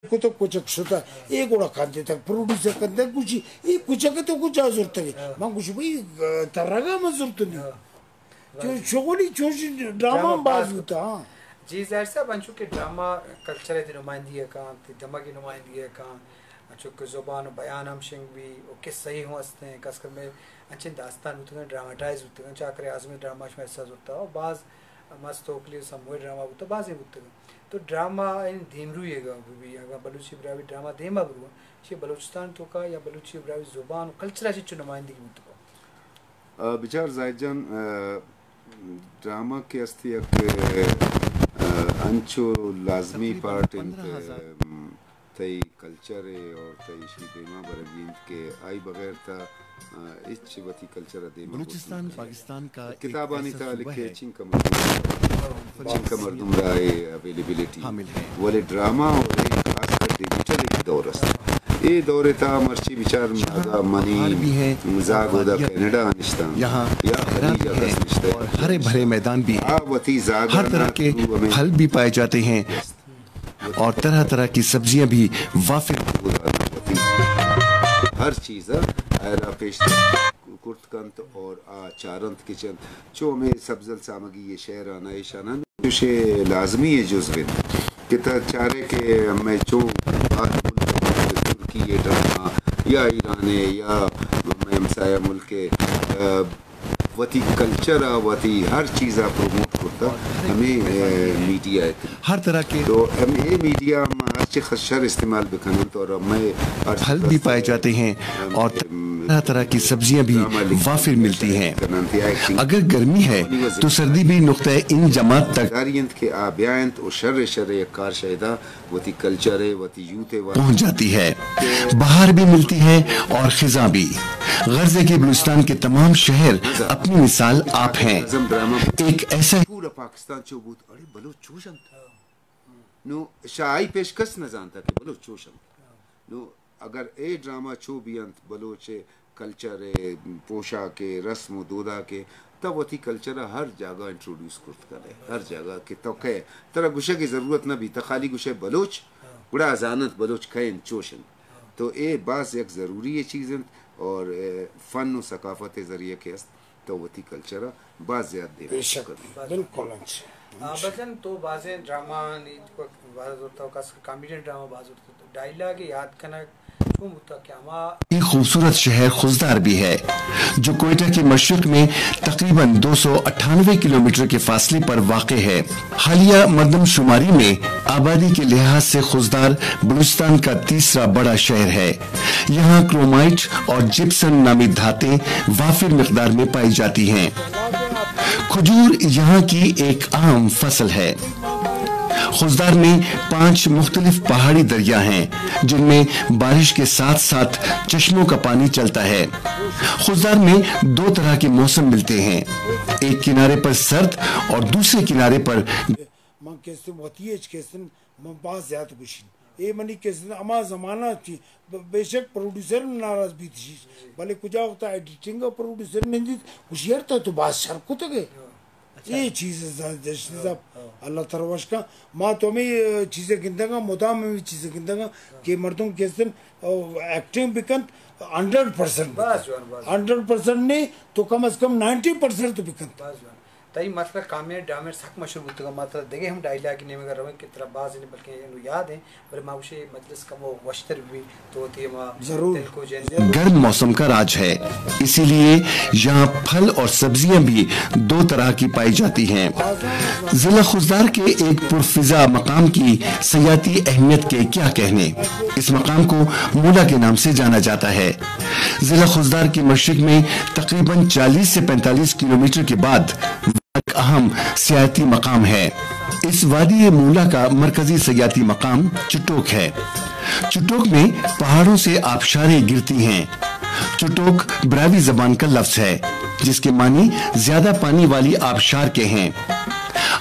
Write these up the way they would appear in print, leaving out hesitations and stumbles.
को तो कुछ होता एक गोड़ा खाते तक प्रोड्यूसर करते कुछ ये कुछ के तो कुछ जरूरत है मां कुछ भाई तरगा में जरूरत नहीं जो शोगली चोश ड्रामा बाज होता जी ज़ाहिर सा बंचू के ड्रामा कल्चर की नुमाइंदगी है कहाँ दमा की नुमाइंदगी है कहाँ चूँकि ज़ुबान बयान हम शिंग भी ओके सही हो हंसते हैं कसकर में अच्छे दास्तान होते हैं ड्रामाटाइज होते हैं चाकर आज़मी ड्रामा में ऐसा होता है और बाज़ मस्त होकली समूह ड्रामा होता है बाज़ ही होते हैं तो ड्रामा इन धीमरू ये गा भी अगर बलूची ब्रावी ड्रामा धीमा बरुआ ये बलूचिस्तान तो का या बलूची ब्रावी ज़ुबान कल्चर अच्छी नुमाइंदगी होती है बिचार जायजान ड्रामा के अस्ती अंचो लाजमी पार्ट इन तई कल्चर है और तई शी देमा बरगीन के आई बगैर था इच वती कल्चर देमा बलूचिस्तान पाकिस्तान का किताबानी था लिखे चिंका मर्दूम राय अवेलेबिलिटी वाले ड्रामा और खास कर डिजिटल एक दौर ये दौरे था मर्ची विचार मागा मनी जागोदा कनाडा निश्ता यहाँ और हरे भरे मैदान भी हर तरह के फल भी पाए जाते हैं और तरह तरह की सब्जियां भी वाफिर हर चीज पेश कुर्तकंत और चारंत किचन जो हमें सब्जल सामग्री ये शहर आना ये शाना जो लाजमी है जुज़ कि चारे के मैं जो तुर्की ये ड्रामा या ईरान या हमसाया मुल्क के वती कल्चर वती हर चीज़ प्रोमोट करता हमें मीडिया है हर तरह के तो हम ये मीडिया अच्छे खशर इस्तेमाल बिखन तो हमें फल भी पाए जाते हैं और तरह तरह की सब्जियां भी वाफिर मिलती हैं अगर गर्मी है तो सर्दी भी नुक्ता इन जमात तक के आब्यायंत और शर्र शर्र कार शायदा वती कल्चर है वती यूथ है पहुंच जाती है बाहर भी मिलती है और खिजा भी गर्जे के बलूचिस्तान के तमाम शहर अपनी मिसाल आप हैं एक ऐसा पूरा पाकिस्तान चौबूत अरे बलो चोशम नो शाही पेशकश न जानता कि बलो चोशम नो अगर ए ड्रामा चो भी अंत बलोचे कल्चर है पोशाक के रस्म दोदा के तब वही कल्चर हर जगह इंट्रोड्यूस करे हर जगह के तो कहे तरह गुशे की ज़रूरत न भी तखाली गुशे बलोच गुड़ा अजानत बलोच कहें चोशन तो ये बास एक ज़रूरी है चीज़ें और फ़न और सकाफ़त ज़रिए के तो वही कल्चर बास ज़्यादा बिल्कुल बचन तो बाज़े ड्रामा नहीं बाज़ होता है कॉमेडियन ड्रामा बाज़ होता है डायलॉग याद करना एक खूबसूरत शहर खुजदार भी है जो कोयटा के मशरक में तकरीबन 298 किलोमीटर के फासले पर वाक़ है हालिया मरदमशुमारी में आबादी के लिहाज से खुजदार बलूचिस्तान का तीसरा बड़ा शहर है यहाँ क्रोमाइट और जिप्सन नामी धातें वाफिर मिकदार में पाई जाती हैं खजूर यहाँ की एक अहम फसल है खुजदार में 5 मुख्तलिफ पहाड़ी दरिया हैं जिनमें बारिश के साथ साथ चश्मों का पानी चलता है खुजदार में 2 तरह के मौसम मिलते हैं एक किनारे पर सर्द और दूसरे किनारे पर जमाना थी बेशक प्रोड्यूसर नाराज भी थी भले कुछ होता एडिटिंग का प्रोड्यूसर नहीं होशियार था तो बात शर्क तो गए ये चीज़ें अल्लाह तरवश का माँ तो मैं चीज़ें गिनता मुदा में भी चीज़ें गिनता कि मर्दों के एक्टिंग बिकन 100% नहीं तो कम से कम 90% तो बिकन तई मतलब कामें ड्रामे सक मशहूर होते का मतलब देखे हम डायलॉग नहीं मगर रहे कि तरह बाज नहीं बल्कि इन्हें याद है पर माउशे मजलिस का वो वश्तर भी तो होती है माँ जरूर गर्म मौसम का राज है इसीलिए यहाँ फल और सब्जियां भी 2 तरह की पाई जाती हैं जिला खुजदार के एक पुरफिजा मकाम की सयाती अहमियत के क्या कहने इस मकाम को मूला के नाम से जाना जाता है जिला खुजदार की मशरिक में तकरीबन 40 से 45 किलोमीटर के बाद एक अहम सियाती मकाम है इस वादी मूला का मरकजी सियाती मकाम चुटोक है चुटोक में पहाड़ों से आबशारें गिरती हैं चुटोक ब्रावी जबान का लफ्ज है जिसके मानी ज्यादा पानी वाली आबशार के हैं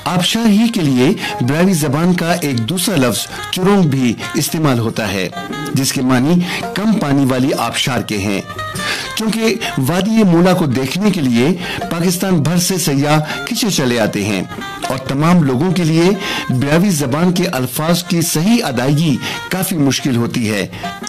आबशार ही के लिए ब्रावी जबान का एक दूसरा लफ्ज चुरोंग भी इस्तेमाल होता है जिसके मानी कम पानी वाली आबशार के हैं क्योंकि वादी मूला को देखने के लिए पाकिस्तान भर से सयाह खिंचे चले आते हैं और तमाम लोगों के लिए ब्यावी जबान के अल्फाज की सही अदायगी काफी मुश्किल होती है।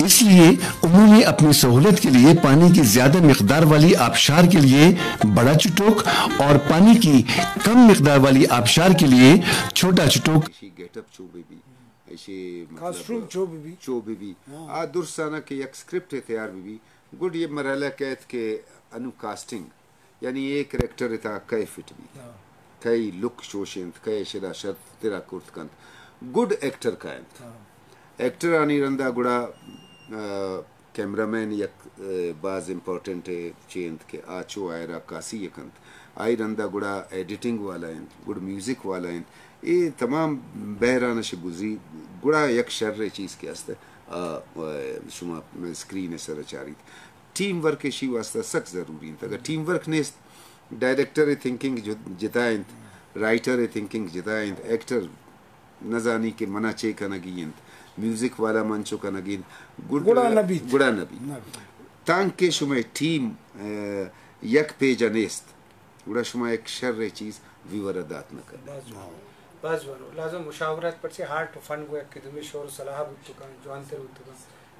इसलिए उन्होंने अपनी सहूलत के लिए पानी की ज्यादा मिकदार वाली आबशार के लिए बड़ा चुटोक और पानी की कम मिकदार वाली आबशार के लिए छोटा चुटोक गेटअप चोबेबी ऐसे कास्ट्रूम चोबेबी आ दुरसाना के एक स्क्रिप्ट तैयार भी गुड ये मरहला कहत के अनु कास्टिंग यानी एक करेक्टर था कई फिट भी कई लुक शोशेंत कई शिरा शर्त तेरा कुर्तकंत गुड एक्टर का एक्टर आनी रंदा गुड़ा कैमरामैन यक बाज इम्पोर्टेंट है चेंत के आचो आयरा कासी यकंत आई रंदा गुड़ा एडिटिंग वाला हैं गुड म्यूजिक वाला हैं ये तमाम बहराना से गुजरी गुड़ा यक शर्रे चीज़ के आस्ते शुमा स्क्रीन सर चारी टीम वर्क के शी वास्ता सख्त ज़रूरी है अगर टीम वर्क ने डायरेक्टर थिंकिंग जिताएं राइटर थिंकिंग जिताएं एक्टर न जानी के मना चे का नगीन म्यूजिक वाला मंचो का नगीन गुड़ा नबी तांग के शुमा टीम यक पेजा नेस्त गुड़ा शुमा एक शर्रे चीज़ विवरदात न कर बाज़ लाज़म मुशावरत पर से हार्ट फंड को एक किदमे शोर सलाह बुतुका जवान तेर बुतुका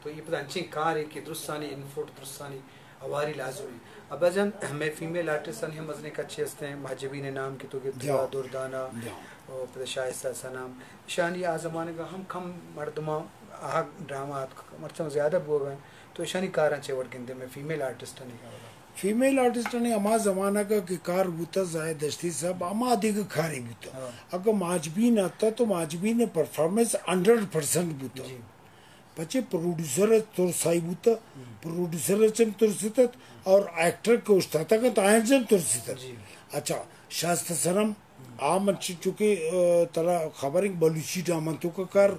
तो ये पता अंची कार है कि दुरुस्तानी इनफोट दुरुस्तानी अवारी लाज़मी अब जन मैं फीमेल आर्टिस्ट हैं मजने का अच्छे हस्ते हैं माजबी ने नाम की तो कि दुर्दाना और पता शाइस्ता सनाम शानी आ ज़माने का हम कम मर्दमा आह ड्रामा मर्दम ज़्यादा बोल गए तो शानी कार अच्छे वर्ड गिनते में फीमेल आर्टिस्ट नहीं का फीमेल आर्टिस्ट ने अमा जमाना का कि कार बूता जायद दस्ती साहब अमा अधिक खारी बूता अगर माजबीन आता तो माजबीन परफॉर्मेंस 100% बूता पचे प्रोड्यूसर तोर साई बूता प्रोड्यूसर चम तोर सितत और एक्टर के उस्ताद का तायन चम तोर सितत अच्छा शास्त्र सनम आम अच्छी चुके तला खबर बलूची डामंतों का कार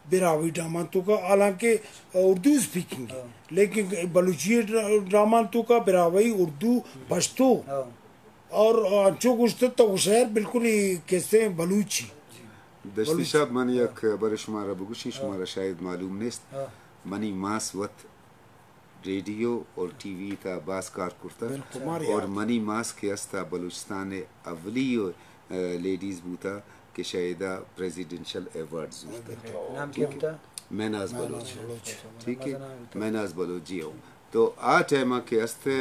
बिरावी ड्रामांतों का हालांकि उर्दू स्पीकिंग है लेकिन बलूची ड्रामांतों का बिरावी उर्दू पश्तो और अच्छो कुछ तो शहर बिल्कुल ही कैसे बलूची दस्ती साहब मनी एक बड़े शुमारा बुगुशी शुमारा शायद मालूम नेस्त मनी मास वत रेडियो और टीवी था बासकार कुर्ता और मनी मास के अस्ता बलूचिस्तान अवली लेडीज बूता कि शायदा प्रेसिडेंशियल अवार्ड्स नाम क्या होता मैनाज बलोच ठीक है मैनाज बलोच जी हो तो आ टाइम के अस्ते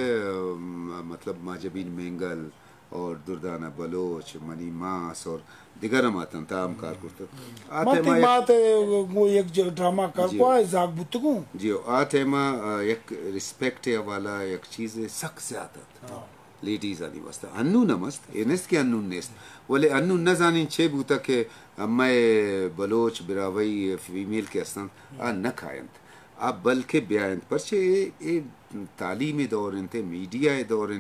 मतलब माजबीन मेंगल और दुर्दाना बलोच मनी मास और दिगर मातन ताम कार करते आते मात वो एक ड्रामा कर को जाग बुतगु जी आ टाइम एक रिस्पेक्ट वाला एक चीज सख्त से आता लेडीज आनी वास्ता अन्नू नमस्त एनेस्ट के अन्नू नेस्ट बोले अन्नू न जानी छे बूता के मैं बलोच बिरावई फीमेल के असन आ न खायंत आ बल्कि ब्यायंत पर छे ए तालीमी दौर इंते मीडिया दौर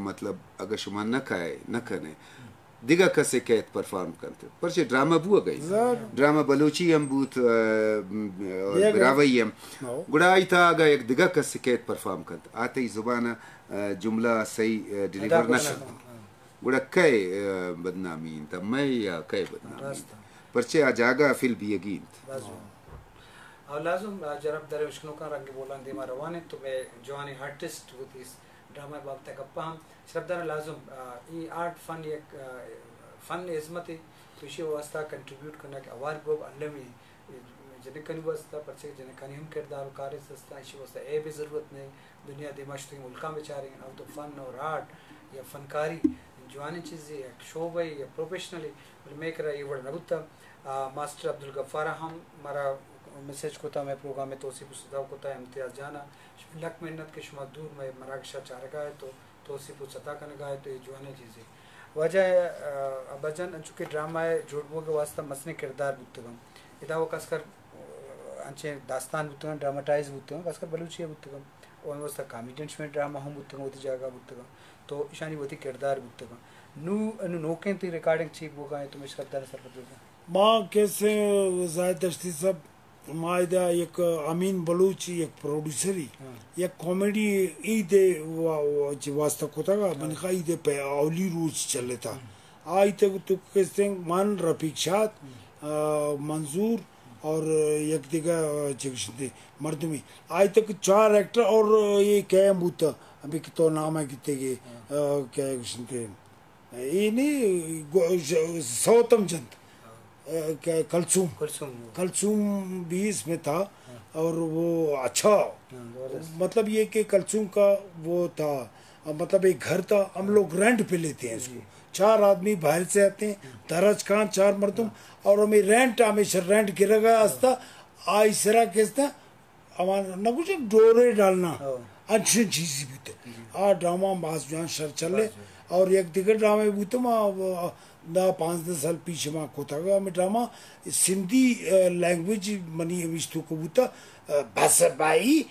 मतलब अगर शुमा न खाए न कने दिगा कसे कैत परफॉर्म करते पर छे ड्रामा बुआ गई ड्रामा बलोची हम बूत बिरावई हम गुड़ाई था अगर एक दिगा कसे कैत परफॉर्म करते आते ही जुबाना जुमला सही डिलीवर न कर गुड़ा कई बदनामी तब मैं या कई बदनामी परचे आ जागा फिल भी यकीन और लाज़म जरब दर उश्कनों का रंग बोला दे मार रवाने तो मैं जवानी आर्टिस्ट विद दिस ड्रामा बाप तक अपा हम शब्दर लाज़म ये आर्ट फन एक फन इज़्मत तो इसी वास्ता कंट्रीब्यूट करना के आवाज़ को अल्लाह में जने कनी वास्ता परचे जने कनी हम किरदार कार्य सस्ता इसी वास्ता ए भी ज़रूरत नहीं दुनिया दिमाग तो मुल्का में चाह रही हैं अब तो फन और आर्ट या फनकारी जवानी चीज़ें या शोबे या प्रोफेशनली मेक रहा ये वर्ड नबुता मास्टर अब्दुल गफ्फार हम हमारा मैसेज को था मैं प्रोग्राम में तोसीफ सदाव को था इम्तियाज़ जाना लक मेहनत के शुमा दूर में मराकशा चार गए तो तोसीफ सदा करने गए तो ये जवानी चीज़ें वजह अबजन चूँकि ड्रामा है जोड़बों के वास्ता मसने किरदार बुतगम इदा वो कसकर अंचे दास्तान बुतगम ड्रामाटाइज बुतगम कसकर बलूची बुतगम और वास्ता कॉमेडियंस में ड्रामा हम बुतगम होती जगह बुतगम तो ईशानी वती किरदार बुतगम नु नोकें ती रिकॉर्डिंग चीप वो गए तो मैं शब्दार सर पर माँ कैसे जायद दस्ती सब मायदा एक अमीन बलूची एक प्रोड्यूसरी एक कॉमेडी ईदे वास्ता कोता का बनका ईदे पे औली रोज चले था आई तक तो कैसे मान रफीक मंजूर और एक दिगा चिकशते मर्दमी आई तक 4 एक्टर और ये क्या बूता अभी तो नाम है कितने के क्या یہ نہیں سوتم چند کلثوم بھی اس میں تھا اور وہ اچھا مطلب یہ کہ کلثوم کا وہ تھا مطلب ایک گھر تھا ہم لوگ رینٹ پہ لیتے ہیں اس کو 4 آدمی باہر سے آتے ہیں درج خان 4 مردم اور ہمیں رینٹ ہمیشہ رینٹ گرا گیا آستا آئی سرا کہتا ہمارا نہ کچھ ڈورے ڈالنا اچھی چیزیں بھی تھے ڈرامہ باز جہاں شر چلے اور ایک دیگر ڈرامے بھی تو 5-10 سال پیچھے ماں کو تھا ہمیں ڈرامہ سندھی لینگویج منی وشتو کو بوتا بس بھائی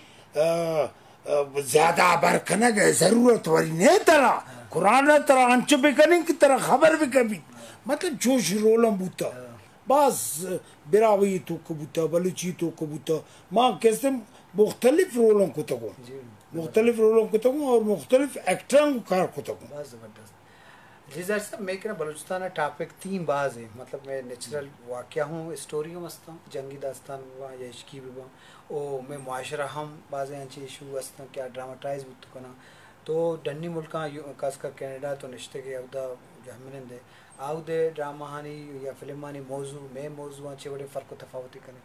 زیادہ برکھنا گئے ضرورت واری نہیں طرح قرآن طرح انچ بھی کریں کی طرح خبر بھی کبھی مطلب جوش رولم بوتا بس براوی تو کبوتا بلوچی تو کبوتا ماں کیسے مختلف رولوں کو تکوں مختلف رولوں کو تکوں اور مختلف ایکٹروں کو کار کو تکوں. بہت زبردست. جی ظاہر صاحب میں کہنا بلوچستان ٹاپک 3 باز ہیں مطلب میں نیچرل واقعہ ہوں اسٹوری ہوں مستہ ہوں جنگی داستان ہوا یا عشقی بھی ہوا او میں معاشرہ ہم بعض انچی ایشو ہستاں کیا ڈراماٹائز بھی تو کنا تو ڈنی ملکاں خاص کر کینیڈا تو نشتے کے اودا جو ہمیں دے آؤ دے ڈرامہ ہانی یا فلم ہانی موضوع میں موضوع چے بڑے فرق و تفاوتی کریں.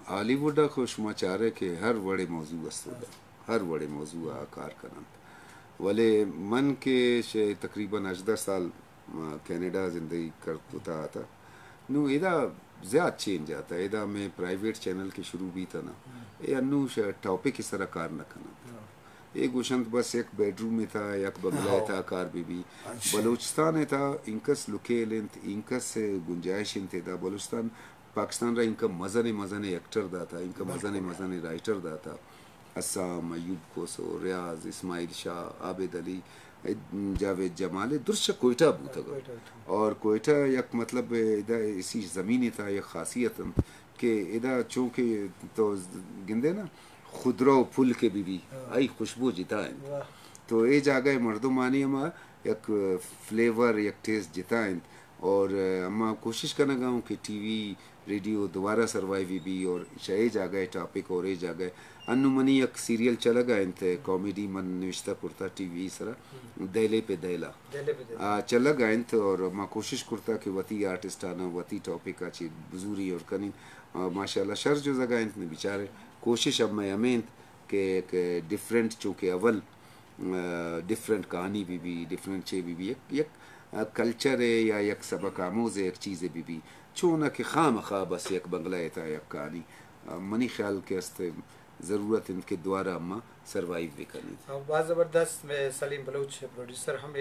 ہالی ووڈ کو شما چارے کہ ہر بڑے موضوع است ہر بڑے موضوع کار کرن ولے من کے تقریباً 18 سال کینیڈا زندگی کرتا تھا نو ادا زیادہ چینج آتا ہے ادا میں پرائیویٹ چینل کے شروع بھی تھا نا اے انو ٹاپک اس طرح کار نہ کرنا ایک گوشنت بس ایک بیڈ روم میں تھا ایک بنگلہ تھا کار بھی بلوچستان تھا انکس لکیل انت انکس گنجائش انت تھا بلوچستان پاکستان را انکا مزن ایکٹر دا تھا انکا مزن رائٹر دا تھا اسام ایوب کوسو ریاض اسماعیل شاہ عابد علی جاوید جمال درش کوئٹہ بوتا گا اور کوئٹہ یک مطلب ادا اسی زمینی تھا یک خاصیت کہ ادا چونکہ تو گندے نا خدرو پھول کے بھی آئی خوشبو جتا ہے تو اے جاگہ مردمانی اما یک فلیور یک ٹیسٹ جتا ہے اور اما کوشش کرنا گا ہوں کہ ٹی وی ریڈیو دوبارہ سروائیو بھی اور شاہ جاگہ ٹاپک اور اے جاگہ انو منی یک سیریل چلا گا انت کامیڈی من نوشتہ پورتا ٹی وی سرا دیلے پہ دیلا چلا گا انت اور ما کوشش کرتا کہ وتی آرٹسٹ آنا وتی ٹاپک آچی بزوری اور کنین ماشاءاللہ شر جو جگہ انت نے بیچارے کوشش اب میں امین کہ ایک ڈفرینٹ چونکہ اول ڈفرینٹ کہانی بھی ڈفرینٹ چے بھی یک کلچر ہے یا یک سبق آموز ہے ایک چیزیں بھی چونہ کہ خام خواہ بس یک بنگلہ تھا یک کہانی منی خیال کے است ضرورت ان کے دوارا اما سروائیو بھی کرنی تھی. بہت زبردست. میں سلیم بلوچ پروڈیوسر ہم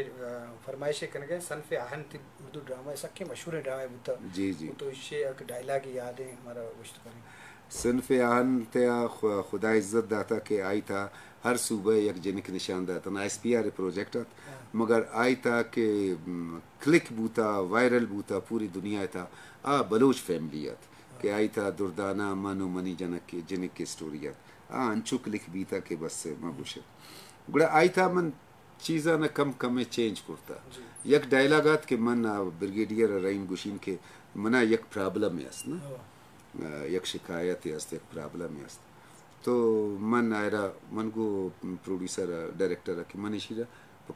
فرمائشیں کرنے گئے صنف آہن تھی اردو ڈرامہ ایسا کہ مشہور ڈرامہ بتا جی تو اس سے ایک ڈائلاگ یاد ہے ہمارا گوشت کریں. صنف آہن تیا خدا عزت داتا کہ آئی تھا ہر صوبہ یک جنک نشان داتا نا ایس پی آر پروجیکٹ مگر آئی تھا کہ کلک بوتا وائرل بوتا پوری دنیا تھا بلوچ فیملیات کہ آئی تھا دردانہ منو منی جنک کے سٹوریات انچو کلک بھی تھا کہ بس مگوشے گڑا آئی تھا من چیزاں نہ کم چینج کرتا یک ڈائلاگات کہ من بریگیڈیئر رحیم گوشین کے منا یک پرابلم ہے اس نا یک شکایت ہے اس یک پرابلم ہے اس تو من آئرا من کو پروڈیوسر ڈائریکٹر کہ من شیرا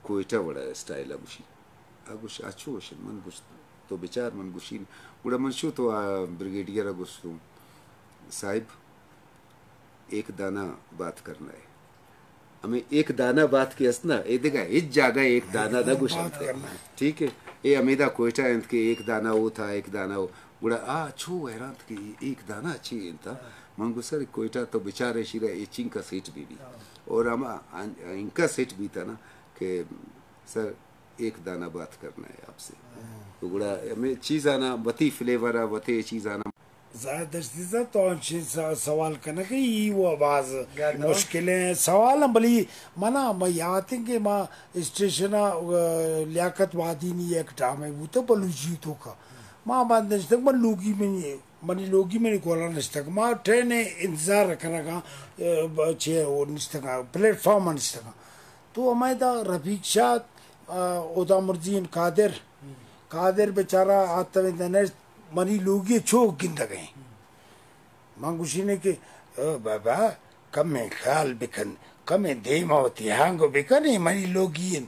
کوئٹہ وڑا اسٹائل اگوش اچھو من گوش تو بیچار من گوشین گڑا من شو تو بریگیڈیئر گوشتوں صاحب ایک دانہ بات کرنا ہے ہمیں ایک دانہ بات کی اسنا اے دیکھا اس جاگہ ایک دانہ نہ گوشت ہے ٹھیک ہے اے امیدہ کوئٹہ انت کے ایک دانہ وہ تھا ایک دانہ وہ گڑا چھو حیران کہ ایک دانہ اچھی انتا منگو سر کوئٹہ تو بیچارے شیرہ ایچنگ کا سیٹ بھی اور ہم ان کا سیٹ بھی تھا نا کہ سر ایک دانہ بات کرنا ہے آپ سے تو گڑا ہمیں چیز آنا وتی فلیور ہے وتی چیز آنا زیادہ تو سوال کرنا کہ یہ وہ آواز مشکلیں سوال بلی منا میں یاد ہے کہ ماں اسٹیشن لیاقت وادی نہیں ایک ڈرامہ وہ تو بلوچی تو کا ماں بعد نشتک من لوگی میں منی لوگی میں کولا نشتک ماں ٹرین انتظار رکھنا کا چھے وہ نشتک پلیٹ فارم نشتک تو ہمیں دا رفیق شاہ اودا مرزین قادر بیچارہ آتا ہے منی لوگی چھو گندہ گئے ماں گوشی نے کہ بابا کم خیال بکن کم دیما ہوتی ہانگو بکن منی لوگین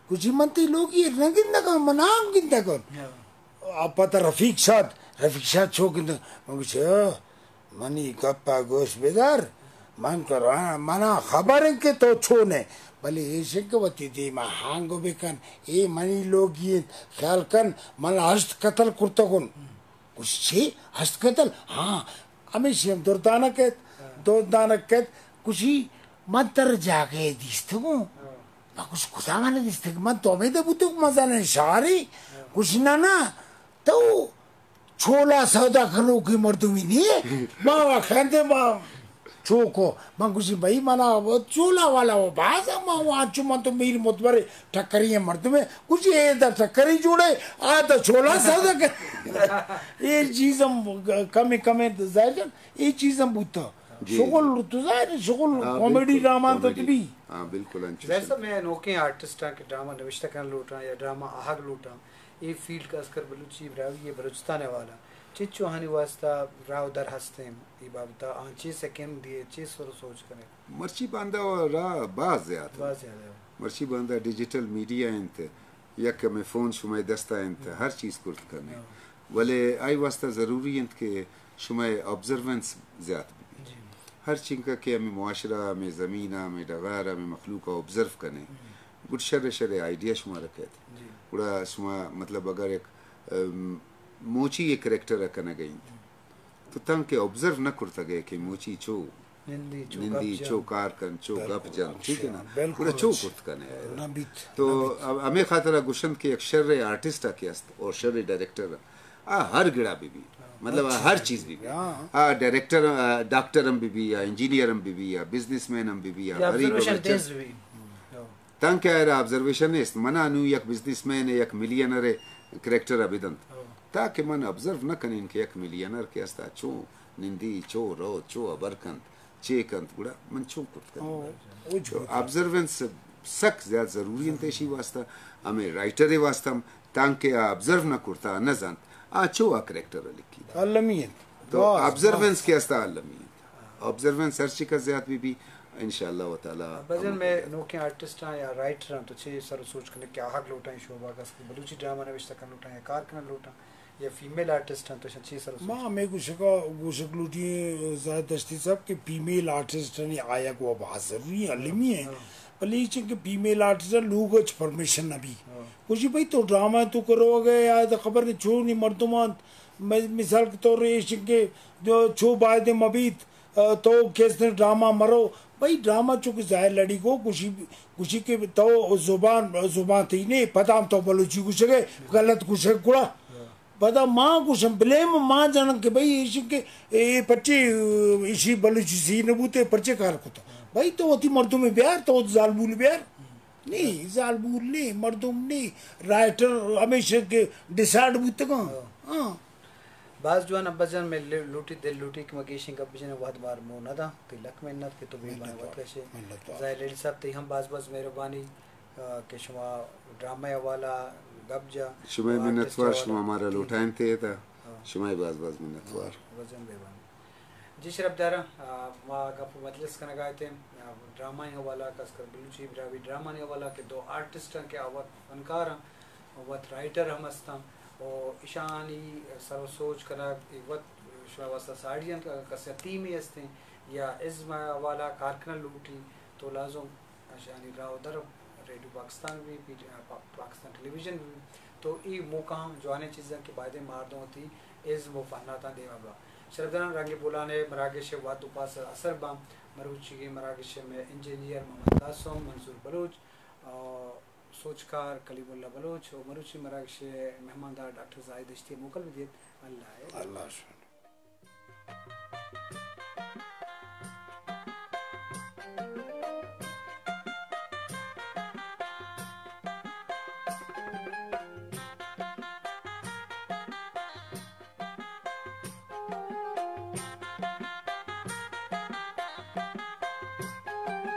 کچھ منتی لوگی رنگین نکن منام گن تکن آپ پتہ رفیق شاد چھوکن مگو منی گپا گوش بیدار من کرو منا خبریں کہ تو چھونے بلی ایشن کے وقتی دیما ہانگو بکن منی لوگین خیال کن من ہشت قتل کرتا کن کچھ چھے ہشت قتل ہاں ہمیشہ ہم دردانک کہت کچھی من تر جاگے دیستگوں میں کچھ خدا مانے دیستگ من تو ہمیں دے بوتو مزہ نہیں شاری کچھ نا تو چھولا سودا کھلو کی مردمی نہیں ماں کھندے ماں چوکو من کچھ بھائی منا چولا والا وہ باز ہے ماں وہاں چو من تو میری متبرے ٹکری ہے مردمی کچھ یہ دا ٹکری جوڑے آتا چھولا سودا کر یہ چیز ہم کمی ظاہر کر یہ چیز ہم بوتا شغل تو ظاہر شغل کامیڈی ڈراما تو بھی ہاں بالکل جیسا میں نوکیں آرٹسٹاں کے ڈرامہ نوشتہ کرنا لوٹاں یا ڈرامہ آہگ لوٹاں یہ فیلڈ کا اسکر بلوچی براوی یہ بلوچستان والا چچو ہانی واسطہ راو در ہستے یہ بابتا آنچے سکیم دیے چیز سر سوچ کریں مرچی باندھا اور راہ باز زیادہ مرچی باندھا ڈیجیٹل میڈیا انت یک میں فون شمائے دستا انت ہر چیز کرت کرنے ولے آئی واسطہ ضروری انت کہ شمائے آبزرونس زیادہ ہر چیز کا کہ ہمیں معاشرہ ہمیں زمینہ ہمیں ڈغارہ ہمیں مخلوق آبزرو کرنے گڑ شر آئیڈیا شما رکھے تھے گڑا شما مطلب اگر ایک موچی ایک کریکٹر رکھنا گئی تو تنگ کہ آبزرو نہ کرتا گئے کہ موچی چو نندی چو کار کن چو گپ جان ٹھیک ہے نا گڑا چو کرت کرنے تو ہمیں خاطرہ گشند کہ ایک شر آرٹسٹ کی است اور شر ڈائریکٹر ہر گڑا بھی مطلب ہر چیز بھی ڈائریکٹر ڈاکٹر ہم بھی یا انجینئر ہم بھی یا بزنس مین ہم بھی یا تنگ کیا ہے آبزرویشن ہے منا انو یک بزنس مین ہے یک ملینر ہے کریکٹر ابدنت تاکہ من ابزرو نہ کنین کہ یک ملینر کے استا چو نندی چو رو چو ابرکنت چے کنت گڑا من چو کرت کنت ابزرونس سک زیادہ ضروری انتیشی واسطہ ہمیں رائٹر واسطہ تاکہ ابزرو نہ کرتا نہ زانت چو کریکٹر لکھی علمیت تو ابزرونس کے استا علمیت ابزرونس ہر چیز کا زیادہ بھی انشاءاللہ و تعالیٰ بزن میں نوکیں آرٹسٹ ہیں یا رائٹر ہیں تو چھ سر سوچ کرنے کیا حق لوٹائیں شعبہ کا بلوچی ڈرامہ نوشتہ کر لوٹائیں یا کارکنہ لوٹائیں یا فیمیل آرٹسٹ ہیں تو چھ سر سوچ ماں میں گوشک لوٹی زیادہ دشتی صاحب کہ فیمیل آرٹسٹ ہیں آیا کو اب حاضری علمی ہے پلی چن کہ فیمیل آرٹسٹ لوگ اچھ پرمیشن نبی کچھ بھئی تو ڈرامہ تو کرو گے یا خبر نہیں چھو نہیں مردمان مثال کے طور یہ چن کہ چھو باید مبیت تو کس نے ڈرامہ مرو بھائی ڈرامہ چونکہ ظاہر لڑی کو کچھ کے تو زبان تھی نہیں پتہ ہم تو بلوچی کچھ گئے غلط کچھ کڑا پتہ ماں کچھ بلیم ماں جانن کہ بھائی اسی کے یہ پچے اسی بلوچی سی نبوتے پرچے کار کو تو بھائی تو ہوتی مردوں میں بیار تو زالبول بیار نہیں زالبول نہیں مردم نہیں رائٹر ہمیشہ کے ڈیسائیڈ بوتے گا ہاں بعض جو ہے نا بجن میں لوٹی دل لوٹی کہ مگیشن کا بجن بہت بار مو نہ دا تو لک محنت کے تو بھی بنا وقت رشے ظاہر لیڈی صاحب تی ہم بعض مہربانی کہ شما ڈرامہ والا گب جا شما منتوار شما ہمارا لوٹائن تھے تھا شما بعض منتوار وزن بیوان جی شرف دارا ما گپ مجلس کرنا گئے تھے ڈرامہ والا کس کر بلوچی براوی ڈرامہ والا کے دو آرٹسٹ ہیں کہ اوت فنکار ہیں اوت رائٹر ہم ہستاں اور اشانی سر سوچ کرنا ایک وقت شما واسطہ ساڑیاں کسی تیمی ہستے یا ازم والا کارکنہ لوٹی تو لازم اشانی راو در ریڈیو پاکستان بھی پاکستان ٹیلی ویژن بھی تو ای موقع جو آنے چیزیں کہ بائدیں ماردوں تھی ازم و فناتا دیوا با شردان رنگ بولانے مراکش واد پاس اثر بام مروچی کی مراکش میں انجینئر محمد قاسم منصور بلوچ سوچکار کلیم اللہ بلوچ اور مروچی مراکش مہماندار ڈاکٹر زاہد اشتی موکل بھی دیت اللہ اللہ